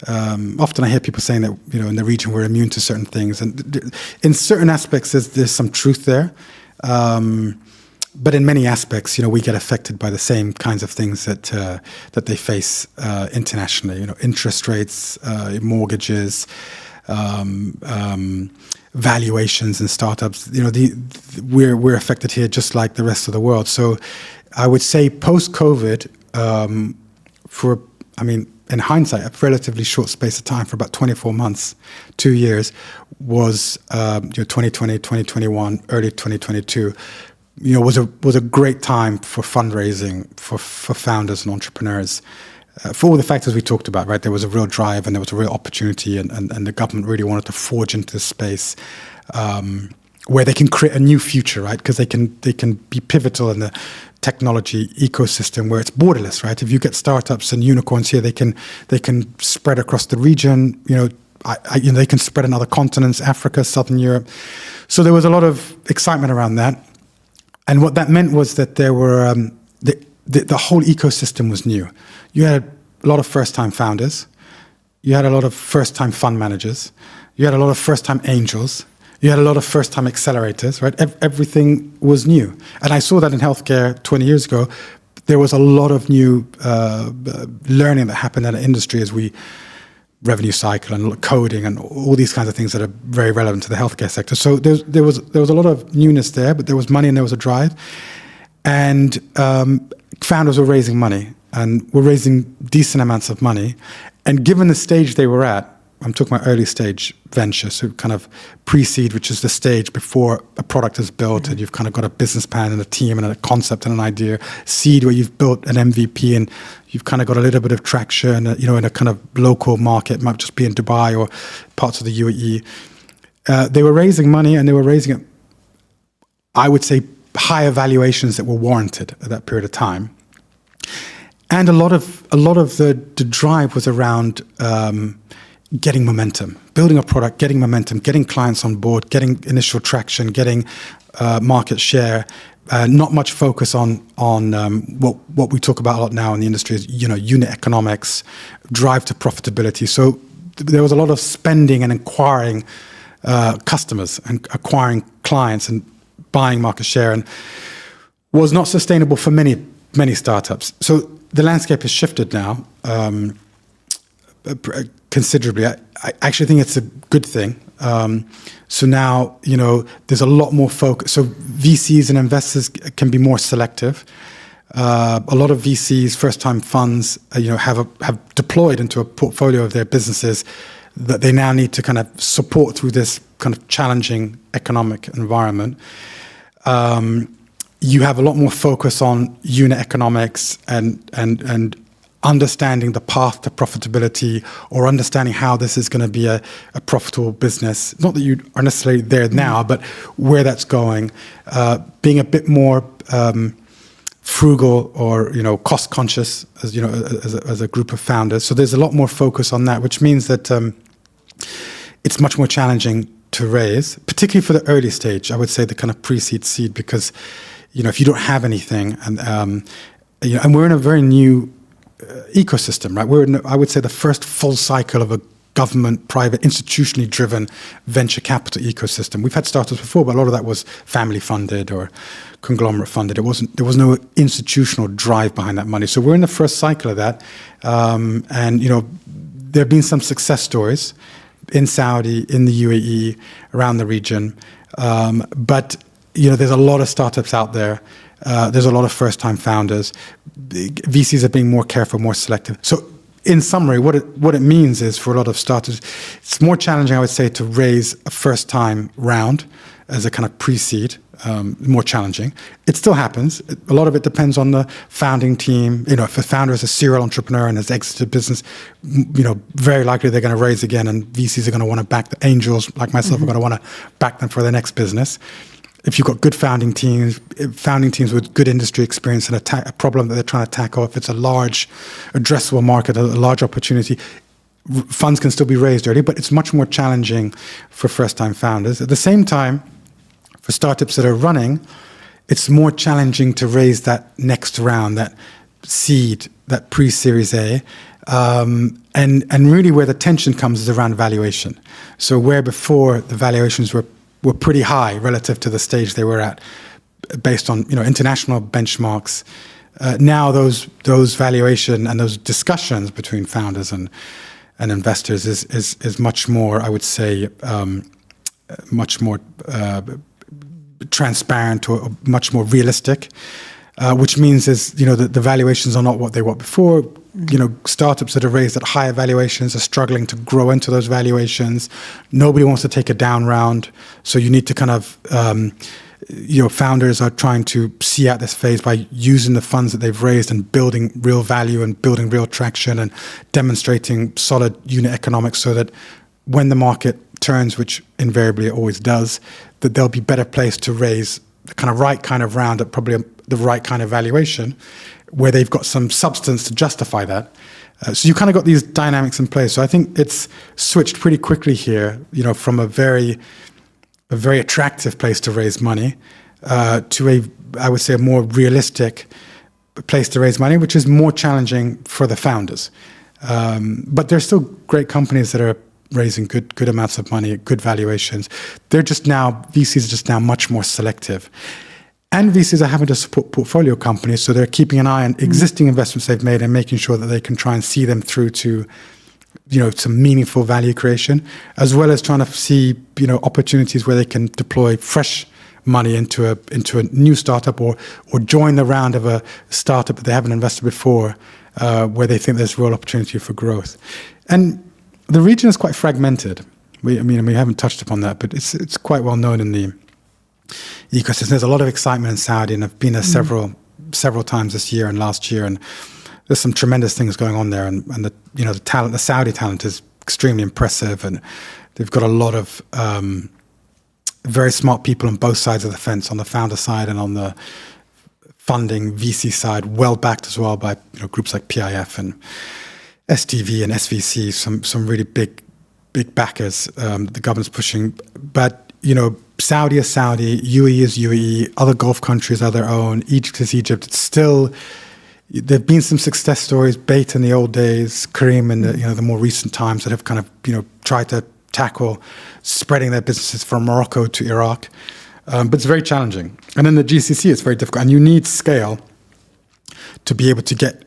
C: Often I hear people saying that, in the region we're immune to certain things. And in certain aspects, there's some truth there. But in many aspects, we get affected by the same kinds of things that they face internationally. Interest rates, mortgages, valuations in startups. We're affected here just like the rest of the world. So I would say post-COVID, in hindsight, a relatively short space of time, for about 24 months, 2 years, was 2020, 2021, early 2022. Was a great time for fundraising for founders and entrepreneurs, for all the factors we talked about, right? There was a real drive and there was a real opportunity, and the government really wanted to forge into this space where they can create a new future, right? Because they can be pivotal in the technology ecosystem where it's borderless, right? If you get startups and unicorns here, they can spread across the region. They can spread in other continents, Africa, Southern Europe. So there was a lot of excitement around that. And what that meant was that there were the whole ecosystem was new. You had a lot of first-time founders. You had a lot of first-time fund managers. You had a lot of first-time angels. You had a lot of first-time accelerators, right? Everything was new. And I saw that in healthcare 20 years ago. there was a lot of new learning that happened in the industry as we revenue cycle and coding and all these kinds of things that are very relevant to the healthcare sector. So there was a lot of newness there, but there was money and there was a drive, and founders were raising money and were raising decent amounts of money. And given the stage they were at, I'm talking about early stage venture, so kind of pre-seed, which is the stage before a product is built and you've kind of got a business plan and a team and a concept and an idea. Seed, where you've built an MVP and you've kind of got a little bit of traction, in a kind of local market, it might just be in Dubai or parts of the UAE. They were raising money, and they were raising it, I would say, higher valuations that were warranted at that period of time. And a lot of the drive was around getting momentum, building a product, getting momentum, getting clients on board, getting initial traction, getting market share. Not much focus on what we talk about a lot now in the industry is unit economics, drive to profitability. So there was a lot of spending and acquiring customers and acquiring clients and buying market share, and was not sustainable for many startups. So the landscape has shifted now. Considerably. I actually think it's a good thing. So now, there's a lot more focus. So VCs and investors can be more selective. A lot of VCs, first-time funds, have deployed into a portfolio of their businesses that they now need to kind of support through this kind of challenging economic environment. You have a lot more focus on unit economics and understanding the path to profitability, or understanding how this is going to be a profitable business. Not that you are necessarily there now, but where that's going. Being a bit more frugal or cost conscious as a group of founders. So there's a lot more focus on that, which means that it's much more challenging to raise, particularly for the early stage. I would say the kind of pre-seed seed, because if you don't have anything, and we're in a very new ecosystem, right? We're in, I would say, the first full cycle of a government, private, institutionally driven venture capital ecosystem. We've had startups before, but a lot of that was family funded or conglomerate funded. There was no institutional drive behind that money. So we're in the first cycle of that, and there have been some success stories in Saudi, in the UAE, around the region, but there's a lot of startups out there. There's a lot of first-time founders. VCs are being more careful, more selective. So in summary, what it means is, for a lot of startups, it's more challenging, I would say, to raise a first-time round as a kind of pre-seed, more challenging. It still happens. A lot of it depends on the founding team. If a founder is a serial entrepreneur and has exited business, very likely they're going to raise again, and VCs are going to want to back the angels, like myself, are going to want to back them for their next business. If you've got good founding teams with good industry experience and a problem that they're trying to tackle, if it's a large addressable market, a large opportunity, funds can still be raised early, but it's much more challenging for first-time founders. At the same time, for startups that are running, it's more challenging to raise that next round, that seed, that pre-Series A. And really where the tension comes is around valuation. So where before the valuations were pretty high relative to the stage they were at, based on international benchmarks. Now those valuation and those discussions between founders and investors is much more, I would say, much more transparent or much more realistic. Which means the valuations are not what they were before. Startups that are raised at higher valuations are struggling to grow into those valuations. Nobody wants to take a down round, so you need to kind of, founders are trying to see out this phase by using the funds that they've raised and building real value and building real traction and demonstrating solid unit economics, so that when the market turns, which invariably it always does, that they'll be better placed to raise the kind of right kind of round at probably the right kind of valuation, where they've got some substance to justify that. So you kind of got these dynamics in place. So I think it's switched pretty quickly here, from a very attractive place to raise money to I would say, a more realistic place to raise money, which is more challenging for the founders. But there's still great companies that are raising good amounts of money at good valuations. VCs are just now much more selective. And VCs are having to support portfolio companies, so they're keeping an eye on existing investments they've made and making sure that they can try and see them through to, some meaningful value creation, as well as trying to see, opportunities where they can deploy fresh money into a new startup or join the round of a startup that they haven't invested before, where they think there's real opportunity for growth. And the region is quite fragmented. We haven't touched upon that, but it's quite well known in the ecosystem. There's a lot of excitement in Saudi, and I've been there several times this year and last year, and there's some tremendous things going on there. And the talent, the Saudi talent, is extremely impressive, and they've got a lot of very smart people on both sides of the fence, on the founder side and on the funding VC side, well backed as well by groups like PIF and STV and SVC, some really big backers. The government's pushing, but Saudi is Saudi, UAE is UAE, other Gulf countries are their own, Egypt is Egypt. It's still, there've been some success stories, Bait in the old days, Kareem in the more recent times, that have kind of tried to tackle spreading their businesses from Morocco to Iraq. But it's very challenging. And in the GCC, it's very difficult. And you need scale to be able to get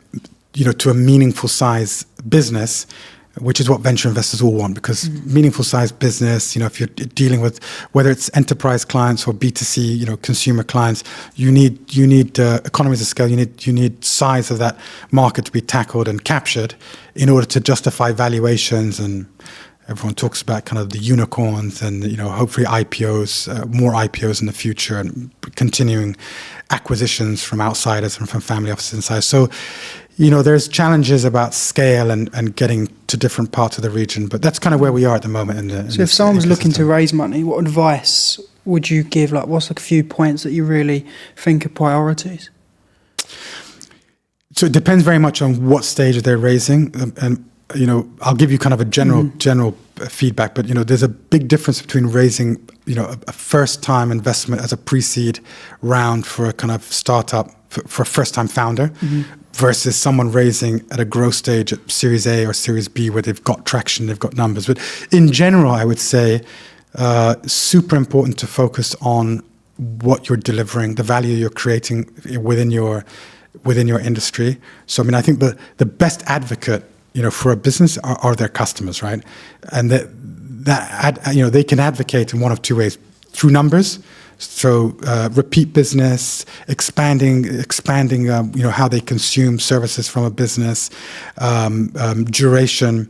C: to a meaningful size business, which is what venture investors all want, because meaningful size business, if you're dealing with, whether it's enterprise clients or B2C, consumer clients, you need economies of scale. You need size of that market to be tackled and captured in order to justify valuations. And everyone talks about kind of the unicorns and, hopefully IPOs, more IPOs in the future, and continuing acquisitions from outsiders and from family offices inside. So, there's challenges about scale and getting to different parts of the region, but that's kind of where we are at the moment.
B: So if someone was looking to raise money, what advice would you give? Like, what's a few points that you really think are priorities? So
C: it depends very much on what stage they're raising. And I'll give you kind of a general feedback, but there's a big difference between raising a first-time investment as a pre-seed round for a kind of startup for a first-time founder, versus someone raising at a growth stage at Series A or Series B, where they've got traction, they've got numbers. But in general, I would say super important to focus on what you're delivering, the value you're creating within your industry. So I think the best advocate for a business are their customers, right? And they can advocate in one of two ways: through numbers, so repeat business, expanding, how they consume services from a business, duration.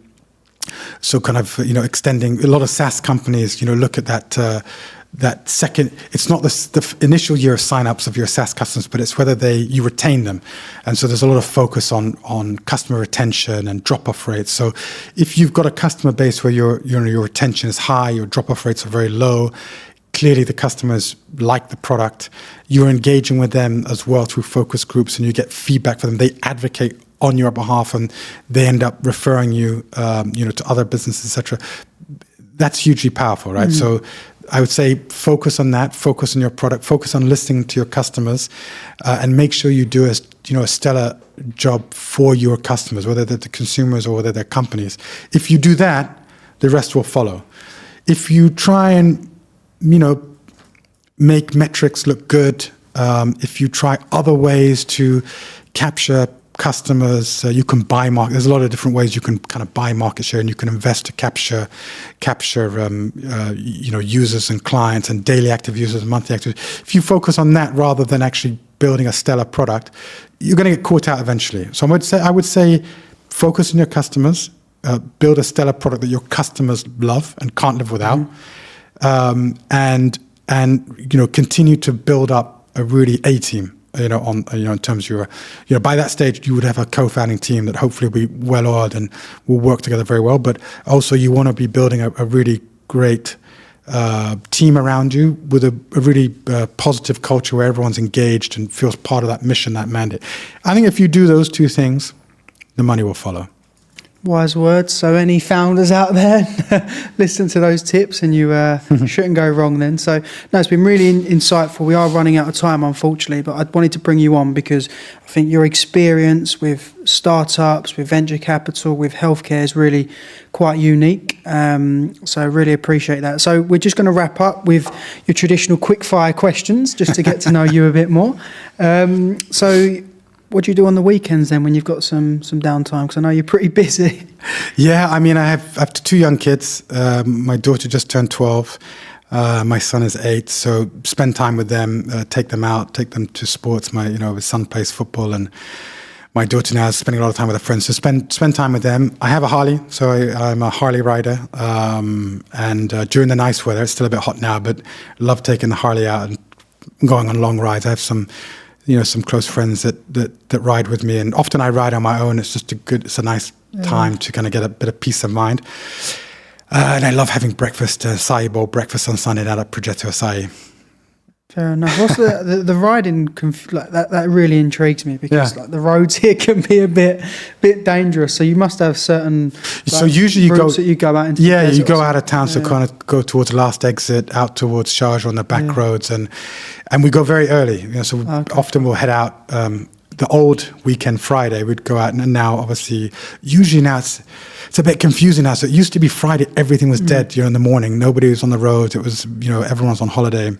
C: So kind of extending. A lot of SaaS companies look at that second. It's not the initial year of signups of your SaaS customers, but it's whether you retain them. And so there's a lot of focus on customer retention and drop-off rates. So if you've got a customer base where your retention is high, your drop-off rates are very low, clearly the customers like the product, you're engaging with them as well through focus groups, and you get feedback from them. They advocate on your behalf, and they end up referring you, to other businesses, etc. That's hugely powerful, right? So I would say focus on that, focus on your product, focus on listening to your customers, and make sure you do a stellar job for your customers, whether they're the consumers or whether they're companies. If you do that, the rest will follow. If you try and make metrics look good, if you try other ways to capture customers, you can buy market. There's a lot of different ways you can kind of buy market share, and you can invest to capture users and clients and daily active users and monthly active. If you focus on that rather than actually building a stellar product, you're going to get caught out eventually. So I would say focus on your customers, build a stellar product that your customers love and can't live without, and continue to build up a really A team. In terms of your, by that stage, you would have a co-founding team that hopefully will be well-oiled and will work together very well. But also you want to be building a really great team around you with a really positive culture where everyone's engaged and feels part of that mission, that mandate. I think if you do those two things, the money will follow.
B: Wise words. So any founders out there, listen to those tips and you shouldn't go wrong then. So no, it's been really insightful. We are running out of time, unfortunately, but I wanted to bring you on because I think your experience with startups, with venture capital, with healthcare is really quite unique. So I really appreciate that. So we're just going to wrap up with your traditional quick-fire questions just to get to know you a bit more. So what do you do on the weekends then when you've got some downtime? Because I know you're pretty busy.
C: Yeah, I mean, I have 2 young kids. My daughter just turned 12. My son is 8. So spend time with them, take them out, take them to sports. My son plays football, and my daughter now is spending a lot of time with her friends. So spend time with them. I have a Harley, so I'm a Harley rider. And during the nice weather, it's still a bit hot now, but love taking the Harley out and going on long rides. I have some close friends that ride with me, and often I ride on my own. It's just it's a nice time to kind of get a bit of peace of mind. And I love having breakfast, acai bowl breakfast on Sunday night at Progetto Acai.
B: Fair enough. What's the riding like that really intrigues me because like the roads here can be a bit dangerous. So you must have certain
C: so usually
B: routes that you go out into.
C: Yeah, you go out of town, so kind of go towards the last exit out towards Sharjah on the back roads, and we go very early. So often we'll head out. The old weekend Friday we'd go out, and now obviously usually now it's a bit confusing now. So it used to be Friday, everything was dead. In the morning, nobody was on the roads. It was everyone was on holiday.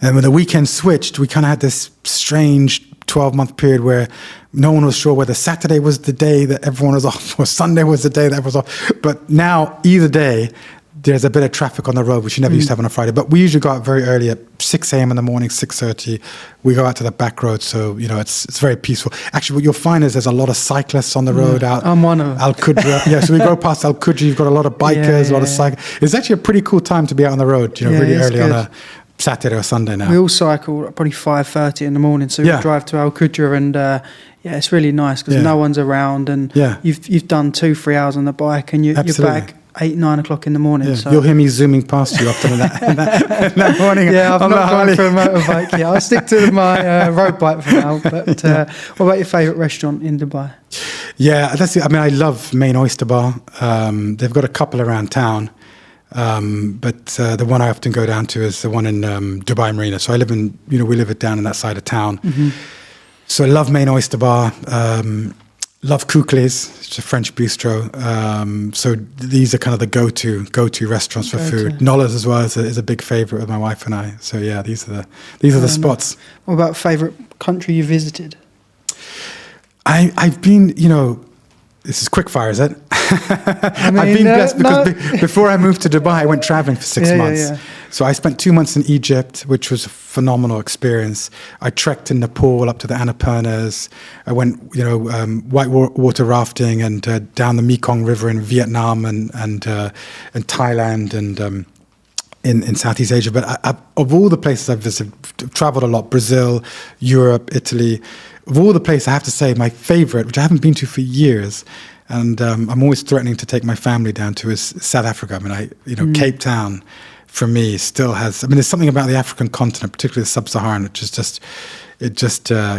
C: And when the weekend switched, we kind of had this strange 12-month period where no one was sure whether Saturday was the day that everyone was off or Sunday was the day that everyone was off. But now, either day, there's a bit of traffic on the road, which you never used to have on a Friday. But we usually go out very early at 6 a.m. in the morning, 6:30. We go out to the back road, so it's very peaceful. Actually, what you'll find is there's a lot of cyclists on the road out.
B: I'm one of them.
C: Al-Qudra. So we go past Al-Qudra. You've got a lot of bikers, a lot of cyclists. It's actually a pretty cool time to be out on the road. Really early on a Saturday or Sunday now.
B: We all cycle at probably 5:30 in the morning, so we drive to Al-Qudra, and it's really nice because no one's around, and you've done 2-3 hours on the bike, and you're back 8-9 o'clock in the morning. So
C: you'll hear me zooming past you often in that morning.
B: I've not gone for a motorbike. I'll stick to my road bike for now. But what about your favourite restaurant in Dubai?
C: Yeah, that's it. I mean, I love Main Oyster Bar. They've got a couple around town. But the one I often go down to is the one in Dubai Marina. So I live in, we live down in that side of town. Mm-hmm. So I love Main Oyster Bar. Love Koukley's, it's a French bistro. So these are kind of the go-to restaurants for food. Nola's as well is a big favorite with my wife and I. So yeah, these are the spots.
B: What about favorite country you visited?
C: I've been, this is quickfire, is it?
B: I mean,
C: I've been blessed because before I moved to Dubai, I went traveling for 6 months. Yeah. So I spent 2 months in Egypt, which was a phenomenal experience. I trekked in Nepal up to the Annapurnas. I went, white water rafting and down the Mekong River in Vietnam and Thailand and in Southeast Asia. But of all the places I've visited, traveled a lot, Brazil, Europe, Italy. Of all the places, I have to say my favorite, which I haven't been to for years, and I'm always threatening to take my family down to, is South Africa. I mean, Cape Town, for me, still has. I mean, there's something about the African continent, particularly the sub-Saharan, which is just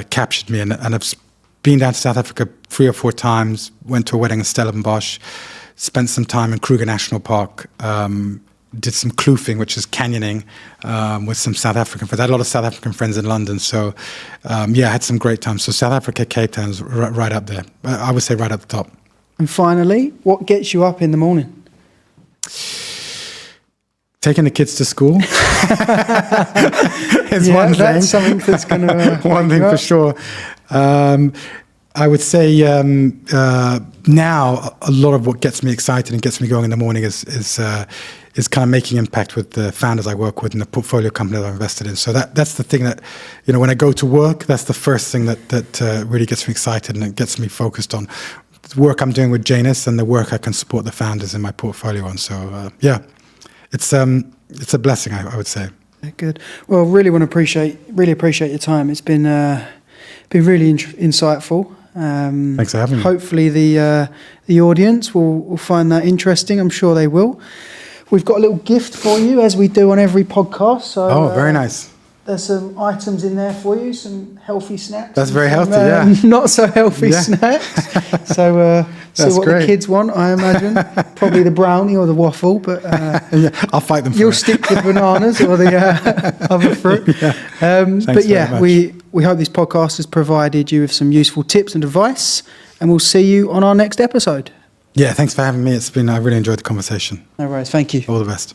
C: captured me. And I've been down to South Africa 3 or 4 times. Went to a wedding in Stellenbosch, spent some time in Kruger National Park. Did some kloofing, which is canyoning, with some South African friends. I had a lot of South African friends in London, so I had some great times. So South Africa, Cape Town is right up there. I would say right at the top.
B: And finally, what gets you up in the morning?
C: Taking the kids to school is one thing.
B: That's something that's going to
C: one thing for sure. I would say now a lot of what gets me excited and gets me going in the morning is kind of making impact with the founders I work with and the portfolio companies I've invested in. So that's the thing that, when I go to work, that's the first thing that really gets me excited and it gets me focused on the work I'm doing with Janice and the work I can support the founders in my portfolio on. So it's a blessing, I would say.
B: Good. Well, really appreciate your time. It's been really insightful.
C: Thanks for having me.
B: Hopefully the audience will find that interesting. I'm sure they will. We've got a little gift for you, as we do on every podcast. So,
C: very nice.
B: there's some items in there for you, some healthy snacks.
C: That's
B: and
C: very
B: some,
C: healthy, yeah.
B: Not so healthy
C: Yeah.
B: snacks. So see
C: That's
B: what
C: great.
B: the kids want, I imagine. Probably the brownie or the waffle, but
C: Yeah, I'll fight them for
B: you'll
C: it.
B: stick to the bananas or the other fruit. But
C: very
B: yeah,
C: much.
B: we hope this podcast has provided you with some useful tips and advice, and we'll see you on our next episode.
C: Yeah, thanks for having me. I really enjoyed the conversation.
B: No worries. Thank you.
C: All the best.